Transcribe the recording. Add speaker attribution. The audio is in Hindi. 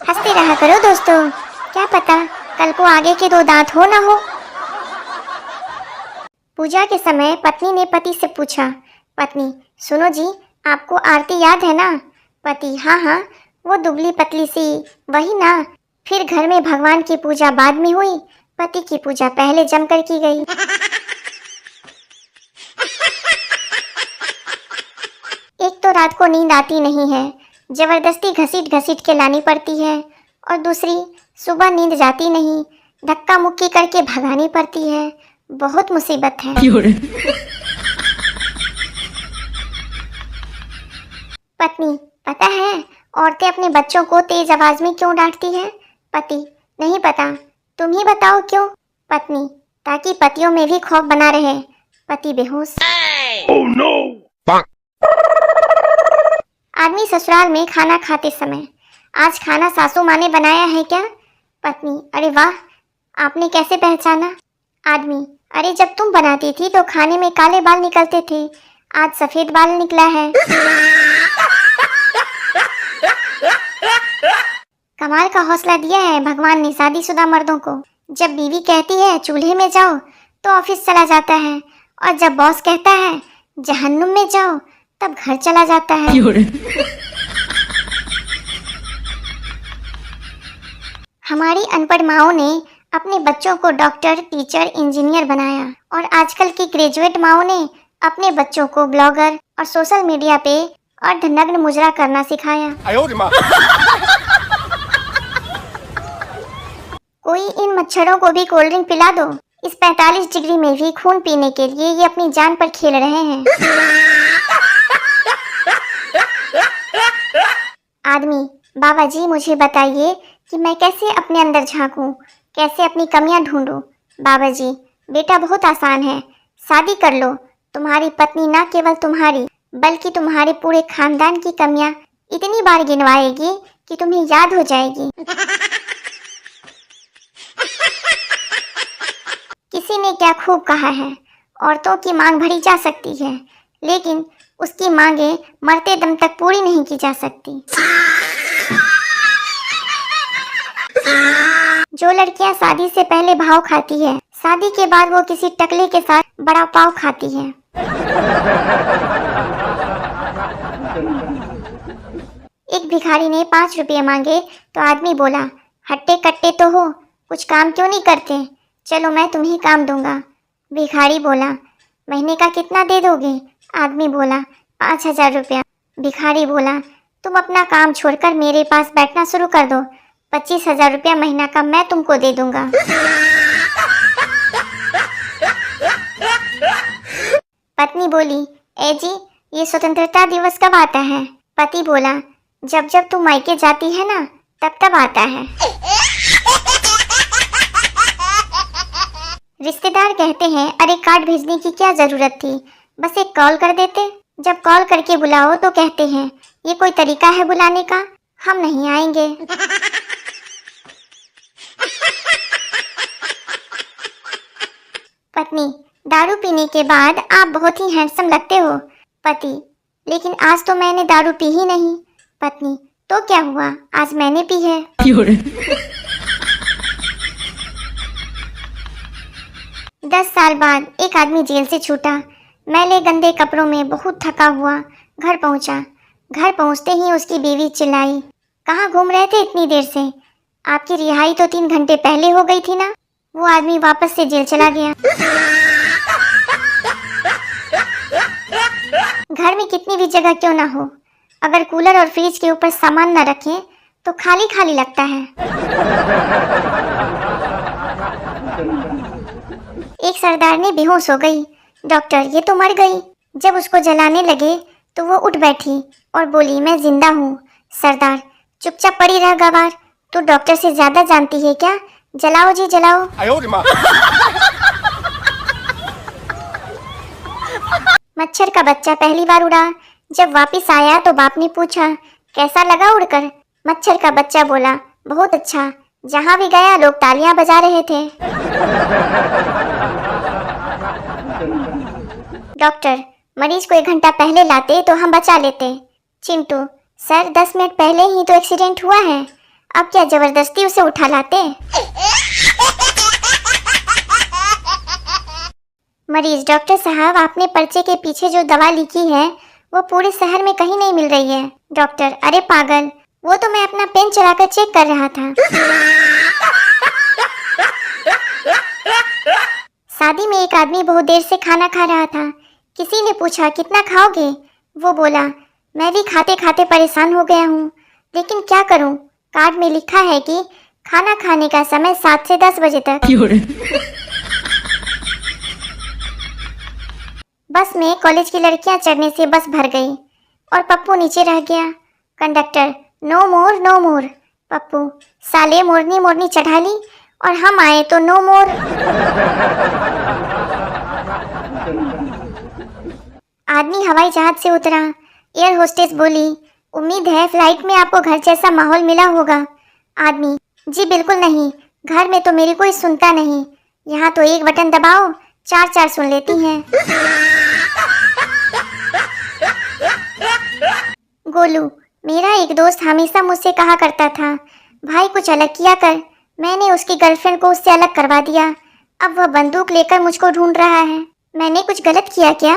Speaker 1: हंसते रहा करो दोस्तों, क्या पता कल को आगे के दो दांत हो ना हो। पूजा के समय पत्नी ने पति से पूछा, पत्नी सुनो जी, आपको आरती याद है ना? पति हाँ हाँ, वो दुबली पतली सी, वही ना। फिर घर में भगवान की पूजा बाद में हुई, पति की पूजा पहले जमकर की गई। एक तो रात को नींद आती नहीं है, जबरदस्ती घसीट घसीट के लानी पड़ती है, और दूसरी सुबह नींद जाती नहीं, धक्का मुक्की करके भगानी पड़ती है। बहुत मुसीबत है। पत्नी पता है औरतें अपने बच्चों को तेज आवाज में क्यों डांटती हैं? पति नहीं पता, तुम ही बताओ क्यों? पत्नी ताकि पतियों में भी खौफ बना रहे। पति बेहोश।
Speaker 2: Oh no!
Speaker 1: आदमी ससुराल में खाना खाते समय, आज खाना सासू माँ ने बनाया है क्या? पत्नी अरे वाह, आपने कैसे पहचाना? आदमी अरे जब तुम बनाती थी तो खाने में काले बाल निकलते थे, आज सफेद बाल निकला है। कमाल का हौसला दिया है भगवान ने शादीशुदा मर्दों को। जब बीवी कहती है चूल्हे में जाओ तो ऑफिस चला जाता है, और जब बॉस कहता है जहन्नुम में जाओ तब घर चला जाता है। हमारी अनपढ़ माओं ने अपने बच्चों को डॉक्टर, टीचर, इंजीनियर बनाया, और आजकल की ग्रेजुएट माओं ने अपने बच्चों को ब्लॉगर और सोशल मीडिया पे अर्धनग्न मुजरा करना सिखाया। कोई इन मच्छरों को भी कोल्ड ड्रिंक पिला दो। इस 45 डिग्री में भी खून पीने के लिए ये अपनी जान पर खेल रहे हैं। आदमी बाबा जी मुझे बताइए कि मैं कैसे अपने अंदर झांकूं, कैसे अपनी कमियां ढूंढूं? बाबा जी बेटा बहुत आसान है, शादी कर लो। तुम्हारी पत्नी ना केवल तुम्हारी बल्कि तुम्हारे पूरे खानदान की कमियां इतनी बार गिनवाएगी कि तुम्हें याद हो जाएगी। किसी ने क्या खूब कहा है, औरतों की मांग भरी जा सकती है लेकिन उसकी मांगे मरते दम तक पूरी नहीं की जा सकती। जो लड़कियां शादी से पहले भाव खाती है, शादी के बाद वो किसी टकले के साथ बड़ा पाव खाती है। एक भिखारी ने 5 रुपये मांगे तो आदमी बोला, हट्टे कट्टे तो हो, कुछ काम क्यों नहीं करते? चलो मैं तुम्हें काम दूंगा। भिखारी बोला, महीने का कितना दे दोगे? आदमी बोला, 5000 रुपया। भिखारी बोला, तुम अपना काम छोड़कर मेरे पास बैठना शुरू कर दो, 25,000 रुपया महीना का मैं तुमको दे दूंगा। पत्नी बोली, ए जी ये स्वतंत्रता दिवस कब आता है? पति बोला, जब जब तुम मायके जाती है ना तब तब आता है। रिश्तेदार कहते हैं, अरे कार्ड भेजने की क्या जरूरत थी, बस एक कॉल कर देते। जब कॉल करके बुलाओ तो कहते हैं, ये कोई तरीका है बुलाने का, हम नहीं आएंगे। पत्नी, दारू पीने के बाद आप बहुत ही हैंडसम लगते हो। पति, लेकिन आज तो मैंने दारू पी ही नहीं। पत्नी, तो क्या हुआ, आज मैंने पी है। 10 साल बाद एक आदमी जेल से छूटा, मैले गंदे कपड़ों में बहुत थका हुआ घर पहुंचा। घर पहुंचते ही उसकी बीवी चिल्लाई, कहाँ घूम रहे थे इतनी देर से? आपकी रिहाई तो 3 घंटे पहले हो गई थी ना। वो आदमी वापस से जेल चला गया। घर में कितनी भी जगह क्यों ना हो, अगर कूलर और फ्रिज के ऊपर सामान न रखें तो खाली खाली लगता है। एक सरदारनी बेहोश हो गई। डॉक्टर, ये तो मर गई। जब उसको जलाने लगे तो वो उठ बैठी और बोली, मैं जिंदा हूँ। सरदार, चुपचाप पड़ी रह गवार, तू डॉक्टर से ज्यादा जानती है क्या? जलाओ जी जलाओ। मच्छर का बच्चा पहली बार उड़ा। जब वापस आया तो बाप ने पूछा, कैसा लगा उड़कर? मच्छर का बच्चा बोला, बहुत अच्छा, जहाँ भी गया लोग तालियां बजा रहे थे। डॉक्टर, मरीज को 1 घंटा पहले लाते तो हम बचा लेते। चिंटू, सर 10 मिनट पहले ही तो एक्सीडेंट हुआ है, अब क्या जबरदस्ती उसे उठा लाते? मरीज, डॉक्टर साहब आपने पर्चे के पीछे जो दवा लिखी है वो पूरे शहर में कहीं नहीं मिल रही है। डॉक्टर, अरे पागल, वो तो मैं अपना पेन चलाकर चेक कर रहा था। शादी में एक आदमी बहुत देर से खाना खा रहा था। किसी ने पूछा कितना खाओगे? वो बोला मैं भी खाते खाते परेशान हो गया हूँ, लेकिन क्या करूँ, कार्ड में लिखा है कि खाना खाने का समय 7 से 10 बजे तक। बस में कॉलेज की लड़कियां चढ़ने से बस भर गई और पप्पू नीचे रह गया। कंडक्टर, नो मोर नो मोर। पप्पू, साले मोरनी मोरनी चढ़ा ली और हम आए तो नो मोर। आदमी हवाई जहाज से उतरा। एयर होस्टेस बोली, उम्मीद है फ्लाइट में आपको घर जैसा माहौल मिला होगा। आदमी, जी बिल्कुल नहीं, घर में तो मेरी कोई सुनता नहीं, यहाँ तो एक बटन दबाओ 4 सुन लेती हैं। गोलू, मेरा एक दोस्त हमेशा मुझसे कहा करता था, भाई कुछ अलग किया कर। मैंने उसकी गर्लफ्रेंड को उससे अलग करवा दिया। अब वह बंदूक लेकर मुझको ढूंढ रहा है। मैंने कुछ गलत किया क्या?